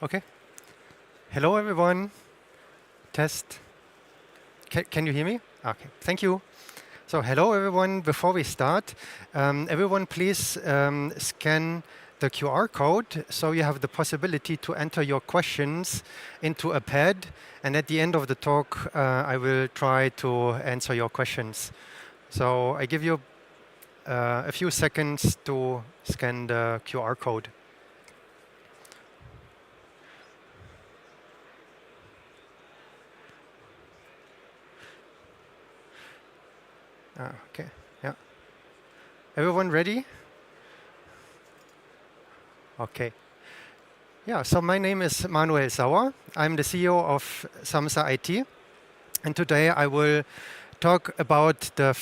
Okay. Hello, everyone. Test. Can you hear me? Okay. Thank you. So, hello, everyone. Before we start, everyone, please scan the QR code so you have the possibility to enter your questions into a pad. And at the end of the talk, I will try to answer your questions. So, I give you a few seconds to scan the QR code. Okay. Yeah. Everyone ready? Okay. Yeah, so my name is Manuel Sauer. I'm the CEO of Samsa IT. And today I will talk about a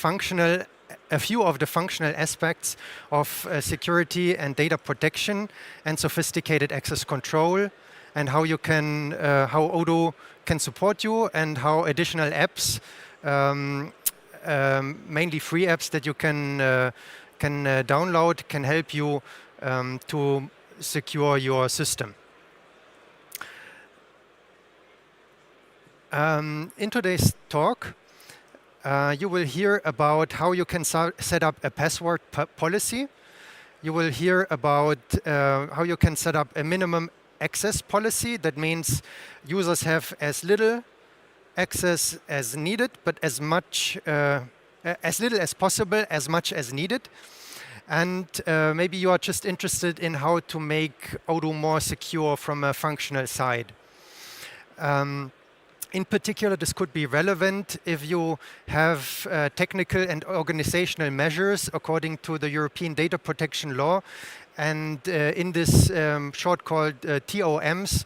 few of the functional aspects of security and data protection and sophisticated access control, and how Odoo can support you, and how additional apps, mainly free apps that you can download, can help you to secure your system. In today's talk, you will hear about how you can set up a password policy. You will hear about how you can set up a minimum access policy. That means users have as little access as needed, but as little as possible, as much as needed. And maybe you are just interested in how to make Odoo more secure from a functional side. In particular, this could be relevant if you have technical and organizational measures according to the European Data Protection Law. And in this short called TOMs,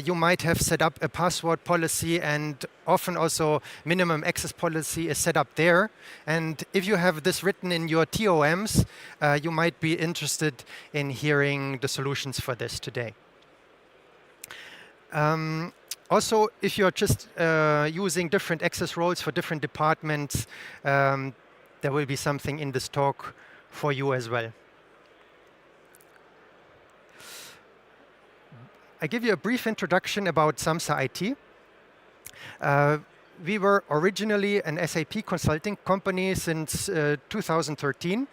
you might have set up a password policy, and often also minimum access policy is set up there. And if you have this written in your TOMs, you might be interested in hearing the solutions for this today. Also, if you're just using different access roles for different departments, there will be something in this talk for you as well. I give you a brief introduction about Samsa IT. We were originally an SAP consulting company since 2013.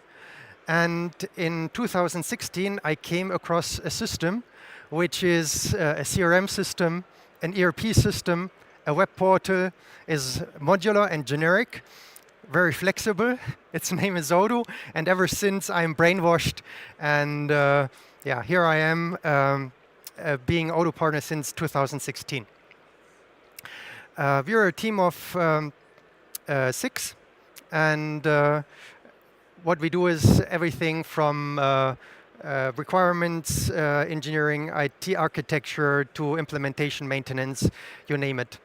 And in 2016, I came across a system which is a CRM system, an ERP system, a web portal, is modular and generic, very flexible. Its name is Odoo, and ever since I'm brainwashed. And yeah, here I am being Odoo partner since 2016. We're a team of 6, and what we do is everything from requirements, engineering, IT architecture, to implementation, maintenance, you name it.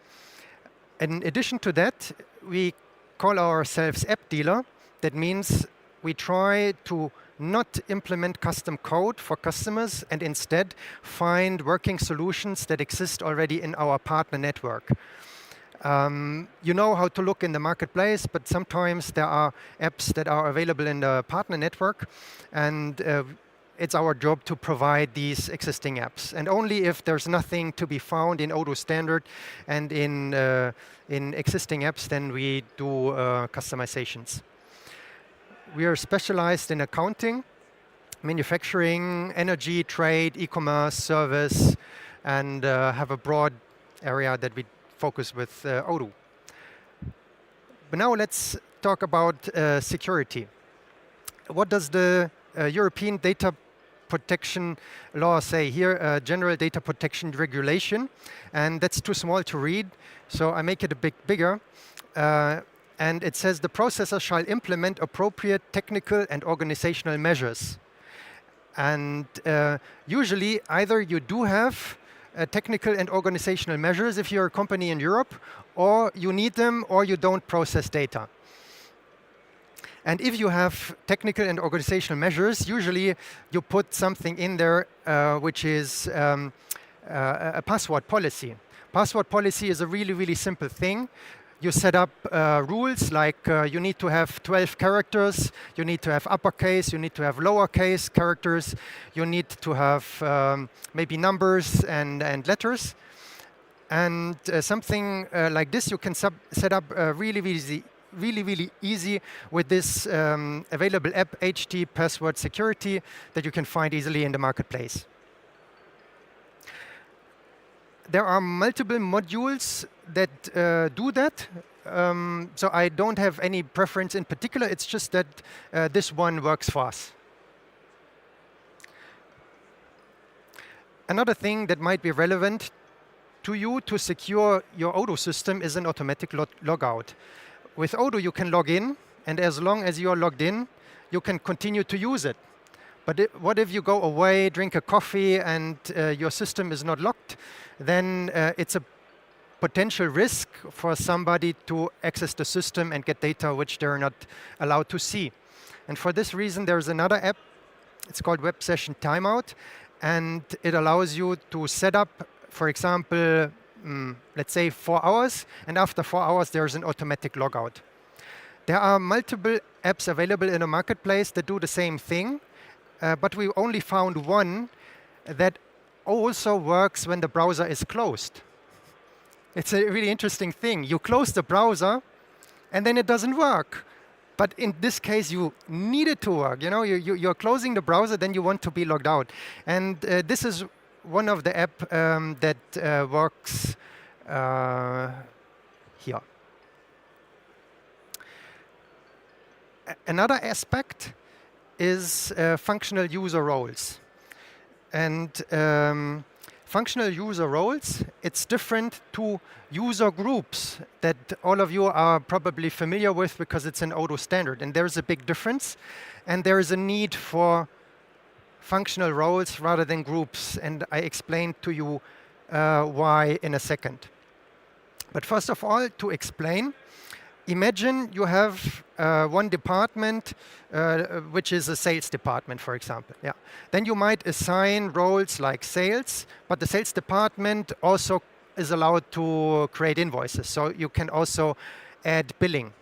In addition to that, we call ourselves app dealer. That means we try to not implement custom code for customers and instead find working solutions that exist already in our partner network. You know how to look in the marketplace, but sometimes there are apps that are available in the partner network, and it's our job to provide these existing apps. And only if there's nothing to be found in Odoo standard and in existing apps, then we do customizations. We are specialized in accounting, manufacturing, energy, trade, e-commerce, service, and have a broad area that we focus with Odoo. But now let's talk about security. What does the European Data Protection Law say here? General Data Protection Regulation, and that's too small to read, so I make it a bit bigger. And it says the processor shall implement appropriate technical and organizational measures. And usually, either you do have technical and organizational measures if you're a company in Europe, or you need them, or you don't process data. And if you have technical and organizational measures, usually you put something in there which is a password policy. Password policy is a really, really simple thing. you set up rules like you need to have 12 characters, you need to have uppercase, you need to have lowercase characters, you need to have maybe numbers and letters. And something like this you can set up really easy with this available app, HT Password Security, that you can find easily in the marketplace. There are multiple modules that do that. So I don't have any preference in particular. It's just that this one works for us. Another thing that might be relevant to you to secure your Odoo system is an automatic logout. With Odoo, you can log in, and as long as you are logged in, you can continue to use it. But what if you go away, drink a coffee, and your system is not locked? Then it's a potential risk for somebody to access the system and get data which they're not allowed to see. And for this reason, there's another app. It's called Web Session Timeout, and it allows you to set up, for example, let's say 4 hours, and after 4 hours, there's an automatic logout. There are multiple apps available in the marketplace that do the same thing, but we only found one that also works when the browser is closed. It's a really interesting thing. You close the browser, and then it doesn't work. But in this case, you need it to work. You know, you're closing the browser, then you want to be logged out. And this is one of the app that works here. Another aspect is functional user roles. And functional user roles, it's different to user groups that all of you are probably familiar with because it's an Odoo standard. And there's a big difference. And there is a need for functional roles rather than groups. And I explain to you why in a second. But first of all, to explain, imagine you have one department, which is a sales department, for example. Yeah. Then you might assign roles like sales, but the sales department also is allowed to create invoices. So you can also add billing.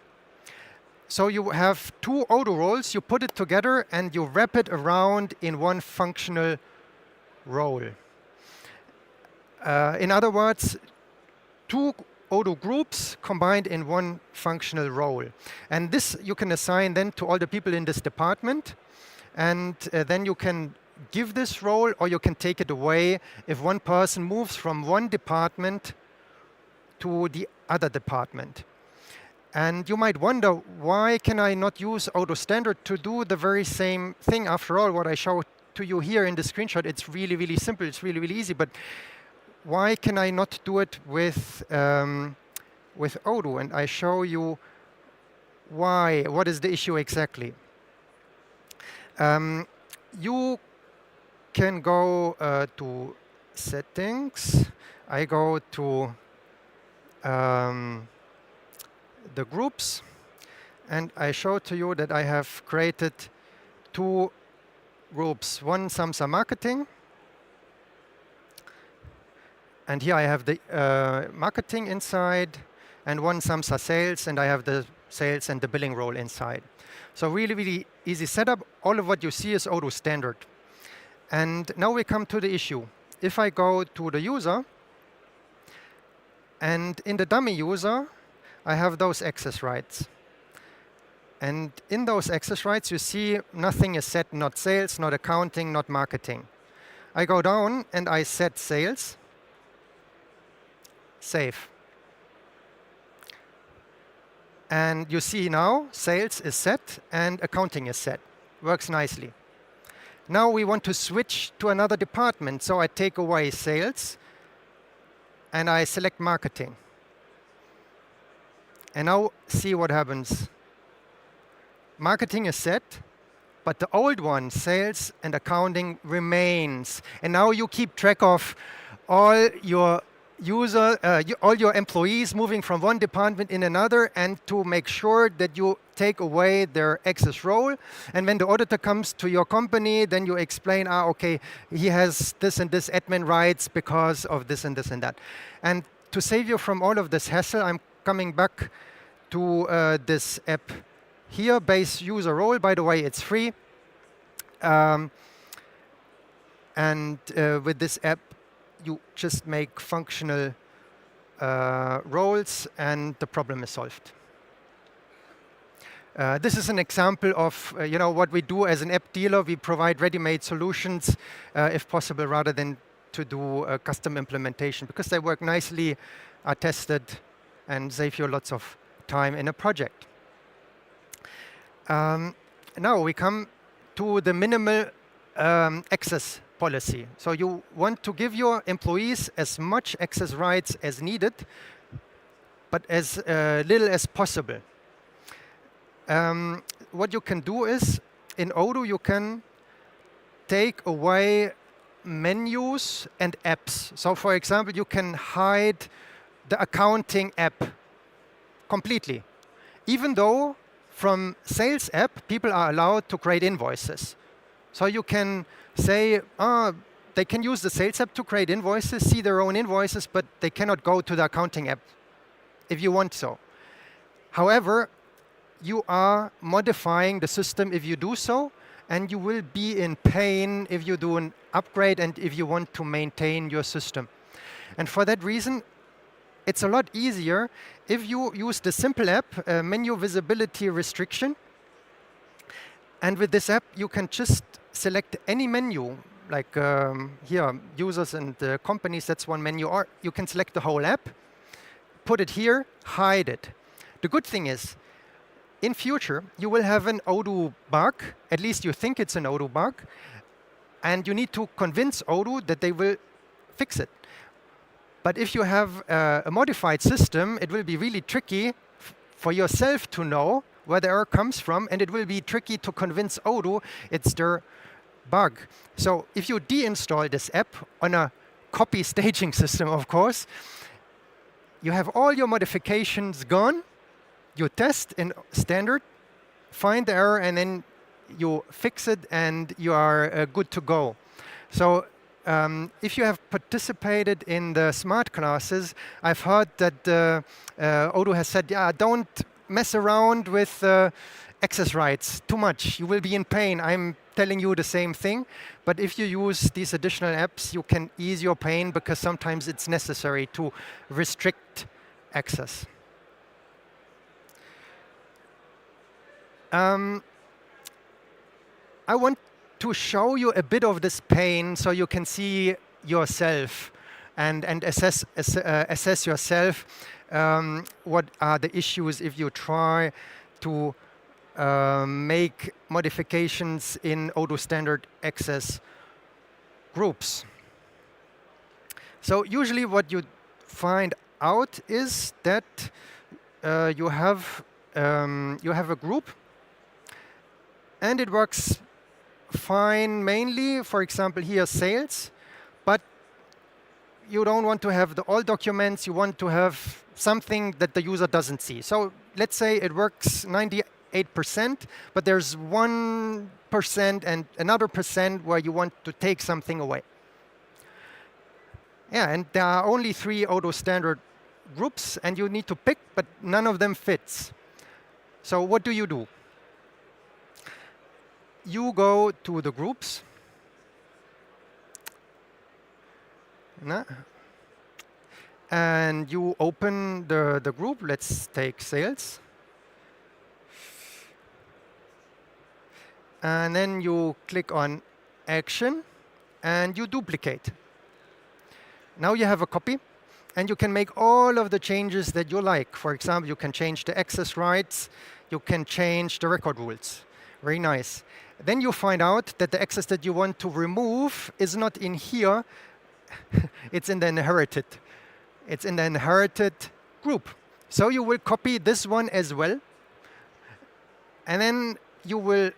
So you have 2 Odoo roles, you put it together, and you wrap it around in one functional role. In other words, 2 Odoo groups combined in one functional role. And this you can assign then to all the people in this department. And then you can give this role, or you can take it away if one person moves from one department to the other department. And you might wonder, why can I not use Odoo Standard to do the very same thing? After all, what I showed to you here in the screenshot, it's really simple. It's really easy. But why can I not do it with Odoo? And I show you why. What is the issue exactly? You can go to settings. I go to the groups, and I show to you that I have created 2 groups. One Samsa Marketing, and here I have the marketing inside, and one Samsa Sales, and I have the sales and the billing role inside. So really easy setup. All of what you see is Odoo Standard. And now we come to the issue. If I go to the user, and in the dummy user, I have those access rights. And in those access rights, you see nothing is set, not sales, not accounting, not marketing. I go down and I set sales, save. And you see now sales is set and accounting is set. Works nicely. Now we want to switch to another department. So I take away sales and I select marketing. And now see what happens. Marketing is set, but the old one, sales and accounting, remains. And now you keep track of all your all your employees moving from one department in another, and to make sure that you take away their access role. And when the auditor comes to your company, then you explain, okay, he has this and this admin rights because of this and this and that. And to save you from all of this hassle, I'm coming back to this app here, base user role. By the way, it's free. And with this app, you just make functional roles, and the problem is solved. This is an example of what we do as an app dealer. We provide ready-made solutions, if possible, rather than to do a custom implementation, because they work nicely, are tested, and save you lots of time in a project. Now we come to the minimal access policy. So you want to give your employees as much access rights as needed, but as little as possible. What you can do is, in Odoo, you can take away menus and apps. So for example, you can hide the accounting app completely, even though from sales app, people are allowed to create invoices. So you can say, they can use the sales app to create invoices, see their own invoices, but they cannot go to the accounting app if you want so. However, you are modifying the system if you do so, and you will be in pain if you do an upgrade and if you want to maintain your system. And for that reason, it's a lot easier if you use the simple app, menu visibility restriction. And with this app, you can just select any menu, like here, users and companies, that's one menu. Or you can select the whole app, put it here, hide it. The good thing is, in future, you will have an Odoo bug, at least you think it's an Odoo bug, and you need to convince Odoo that they will fix it. But if you have a modified system, it will be really tricky for yourself to know where the error comes from, and it will be tricky to convince Odoo it's their bug. So if you deinstall this app on a copy staging system, of course, you have all your modifications gone. You test in standard, find the error, and then you fix it, and you are good to go. So if you have participated in the smart classes, I've heard that Odoo has said, yeah, don't mess around with access rights too much. You will be in pain. I'm telling you the same thing. But if you use these additional apps, you can ease your pain, because sometimes it's necessary to restrict access. I want to show you a bit of this pain so you can see yourself and assess yourself what are the issues if you try to make modifications in Odoo standard access groups. So usually what you find out is that you have a group, and it works fine mainly, for example, here sales, but you don't want to have all documents, you want to have something that the user doesn't see. So let's say it works 98%, but there's 1% and another percent where you want to take something away. Yeah, and there are only 3 Odoo standard groups, and you need to pick, but none of them fits. So what do? You go to the groups, and you open the group. Let's take sales. And then you click on action, and you duplicate. Now you have a copy, and you can make all of the changes that you like. For example, you can change the access rights. You can change the record rules. Very nice. Then you find out that the access that you want to remove is not in here. It's in the inherited. It's in the inherited group. So you will copy this one as well. And then you will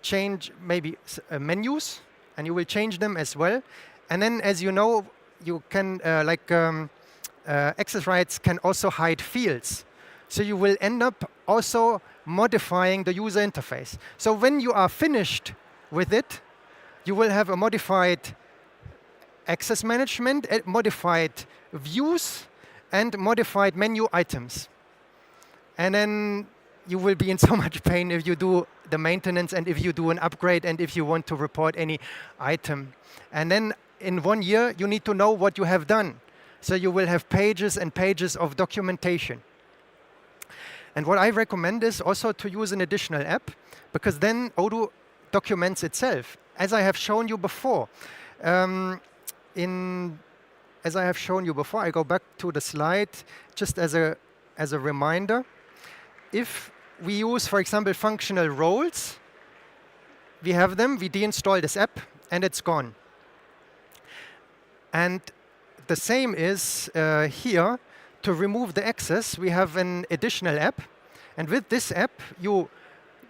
change maybe menus, and you will change them as well. And then, as you know, you can, access rights can also hide fields. So you will end up also modifying the user interface. So when you are finished with it, you will have a modified access management, modified views, and modified menu items. And then you will be in so much pain if you do the maintenance and if you do an upgrade and if you want to report any item. And then in 1 year, you need to know what you have done. So you will have pages and pages of documentation. And what I recommend is also to use an additional app, because then Odoo documents itself. As I have shown you before, I go back to the slide just as a reminder. If we use, for example, functional roles, we have them, we deinstall this app, and it's gone. And the same is here. To remove the access, we have an additional app. And with this app, you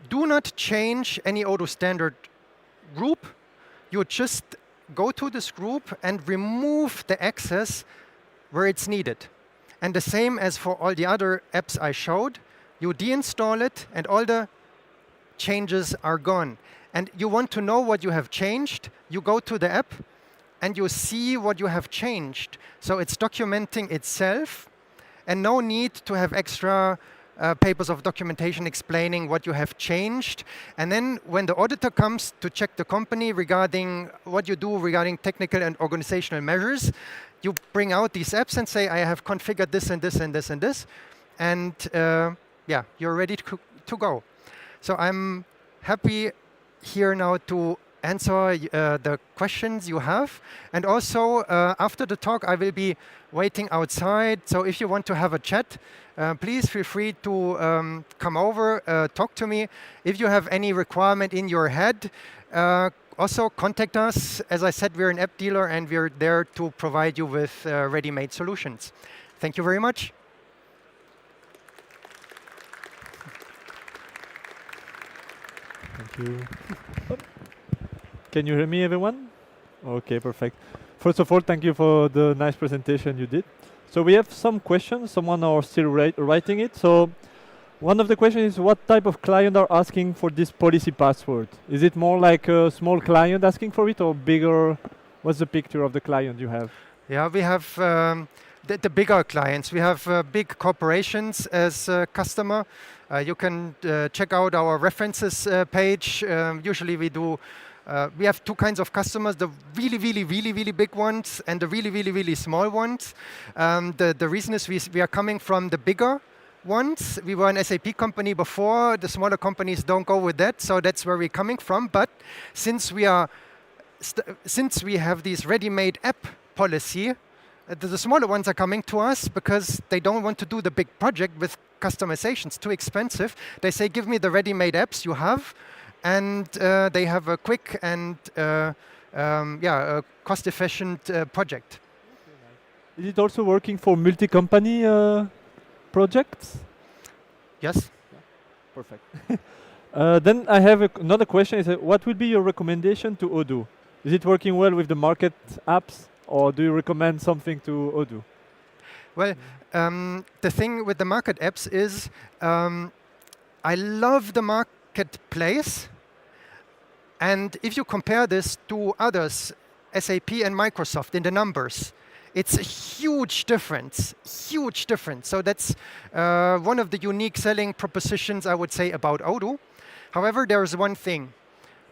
do not change any Odoo standard group. You just go to this group and remove the access where it's needed. And the same as for all the other apps I showed, you deinstall it and all the changes are gone. And you want to know what you have changed, you go to the app and you see what you have changed. So it's documenting itself and no need to have extra papers of documentation explaining what you have changed. And then when the auditor comes to check the company regarding what you do regarding technical and organizational measures, you bring out these apps and say, I have configured this and this and this and this. And yeah, you're ready to go. So I'm happy here now to answer the questions you have. And also, after the talk, I will be waiting outside. So if you want to have a chat, please feel free to come over, talk to me. If you have any requirement in your head, also contact us. As I said, we're an app dealer, and we're there to provide you with ready-made solutions. Thank you very much. Thank you. Can you hear me, everyone? OK, perfect. First of all, thank you for the nice presentation you did. So we have some questions. Someone are still writing it. So one of the questions is, what type of client are asking for this policy password? Is it more like a small client asking for it, or bigger? What's the picture of the client you have? Yeah, we have the bigger clients. We have big corporations as a customer. You can check out our references page. Usually we do. We have two kinds of customers, the really, really, really, really big ones and the really, really, really small ones. The reason is we are coming from the bigger ones. We were an SAP company before. The smaller companies don't go with that, so that's where we're coming from. But since we have these ready-made app policy, the smaller ones are coming to us because they don't want to do the big project with customizations, too expensive. They say, give me the ready-made apps you have. And they have a quick and a cost-efficient project. Is it also working for multi-company projects? Yes. Yeah. Perfect. Then I have another question. Is what would be your recommendation to Odoo? Is it working well with the market apps, or do you recommend something to Odoo? Well, the thing with the market apps is I love the marketplace. And if you compare this to others, SAP and Microsoft, in the numbers, it's a huge difference, huge difference. So that's one of the unique selling propositions, I would say, about Odoo. However, there is one thing.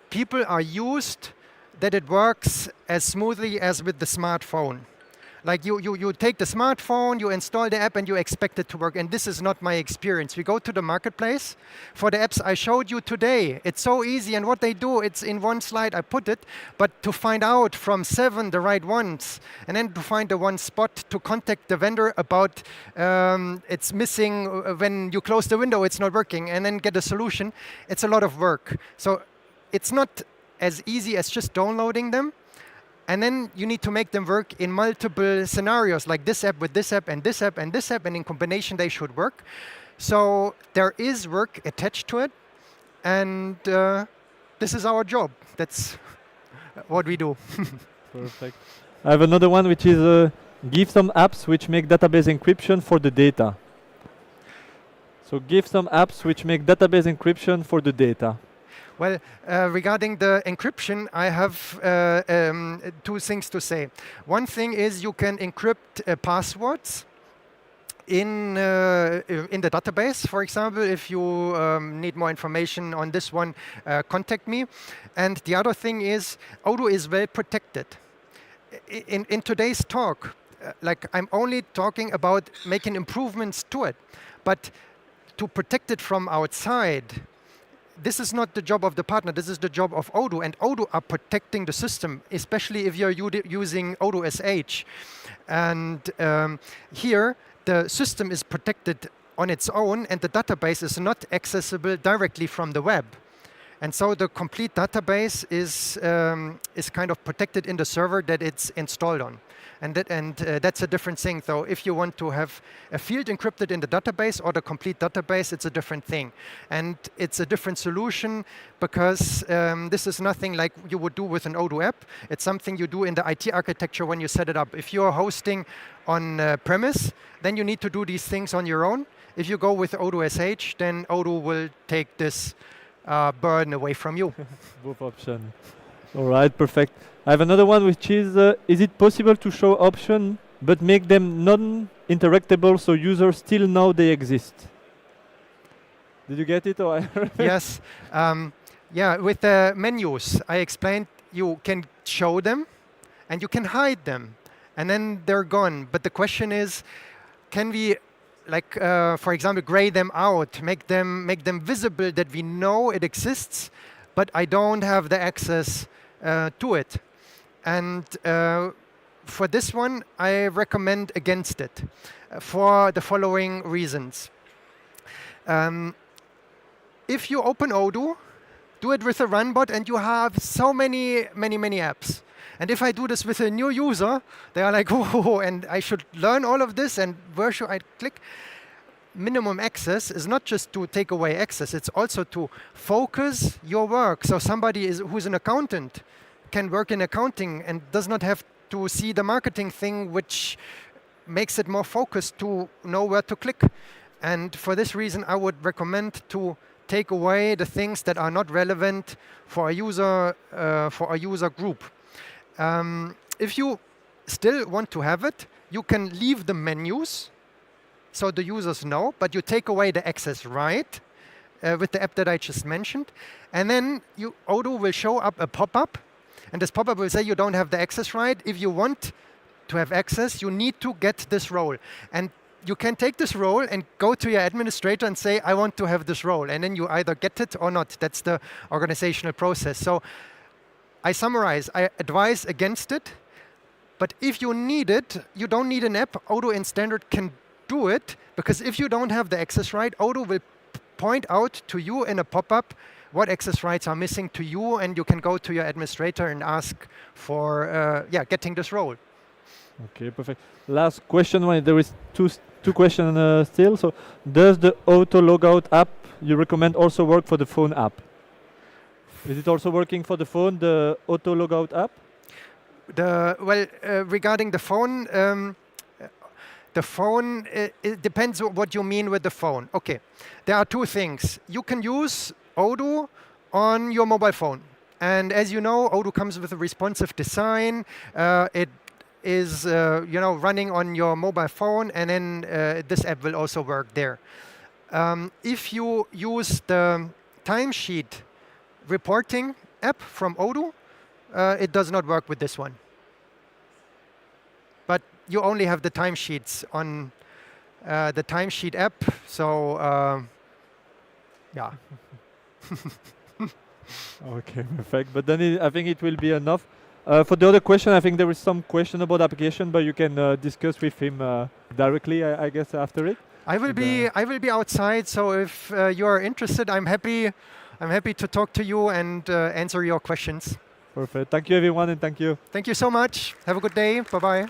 People are used that it works as smoothly as with the smartphone. Like you take the smartphone, you install the app, and you expect it to work. And this is not my experience. We go to the marketplace. For the apps I showed you today, it's so easy. And what they do, it's in one slide, I put it. But to find out from 7 the right ones, and then to find the one spot to contact the vendor about it's missing when you close the window, it's not working, and then get a solution, it's a lot of work. So it's not as easy as just downloading them. And then you need to make them work in multiple scenarios, like this app with this app and this app and this app, and in combination they should work. So there is work attached to it, and this is our job. That's what we do. Perfect. I have another one, which is give some apps which make database encryption for the data. So give some apps which make database encryption for the data. Well, regarding the encryption, I have two things to say. One thing is you can encrypt passwords. in the database, for example. If you need more information on this one, contact me. And the other thing is, Odoo is well protected. In today's talk, like I'm only talking about making improvements to it, but to protect it from outside, this is not the job of the partner, this is the job of Odoo, and Odoo are protecting the system, especially if you're using Odoo SH. And here, the system is protected on its own, and the database is not accessible directly from the web. And so the complete database is kind of protected in the server that it's installed on. And that's a different thing, though. If you want to have a field encrypted in the database or the complete database, it's a different thing. And it's a different solution because this is nothing like you would do with an Odoo app. It's something you do in the IT architecture when you set it up. If you're hosting on premise, then you need to do these things on your own. If you go with Odoo SH, then Odoo will take this burden away from you. Both options. All right, perfect. I have another one, which is it possible to show options but make them non-interactable so users still know they exist? Did you get it? Or Yes. Yeah, with the menus, I explained you can show them and you can hide them, and then they're gone. But the question is, can we, like, for example, gray them out, make them visible that we know it exists, but I don't have the access to it. And for this one, I recommend against it for the following reasons. If you open Odoo, do it with a run bot, and you have so many apps. And if I do this with a new user, they are like, oh, and I should learn all of this, and where should I click? Minimum access is not just to take away access, it's also to focus your work. So somebody who's an accountant can work in accounting and does not have to see the marketing thing, which makes it more focused to know where to click. And for this reason, I would recommend to take away the things that are not relevant for a user group. If you still want to have it, you can leave the menus so the users know, but you take away the access right with the app that I just mentioned. And then Odoo will show up a pop-up, and this pop-up will say you don't have the access right. If you want to have access, you need to get this role. And you can take this role and go to your administrator and say, I want to have this role. And then you either get it or not. That's the organizational process. So I summarize, I advise against it. But if you need it, you don't need an app. Odoo in standard can do it, because if you don't have the access right, Odoo will point out to you in a pop-up what access rights are missing to you, and you can go to your administrator and ask for getting this role. Okay, perfect. Last question. There is two questions still. So, does the auto logout app you recommend also work for the phone app? Is it also working for the phone, the auto logout app? Regarding the phone. The phone, it depends on what you mean with the phone. Okay, there are two things. You can use Odoo on your mobile phone. And as you know, Odoo comes with a responsive design. It is running on your mobile phone, and then this app will also work there. If you use the timesheet reporting app from Odoo, it does not work with this one. But you only have the timesheets on the timesheet app, so yeah. Okay, perfect. But then I think it will be enough. For the other question, I think there is some question about application, but you can discuss with him directly, I guess, after it. I will be outside, so if you are interested, I'm happy to talk to you and answer your questions. Perfect. Thank you, everyone, and thank you. Thank you so much. Have a good day. Bye-bye.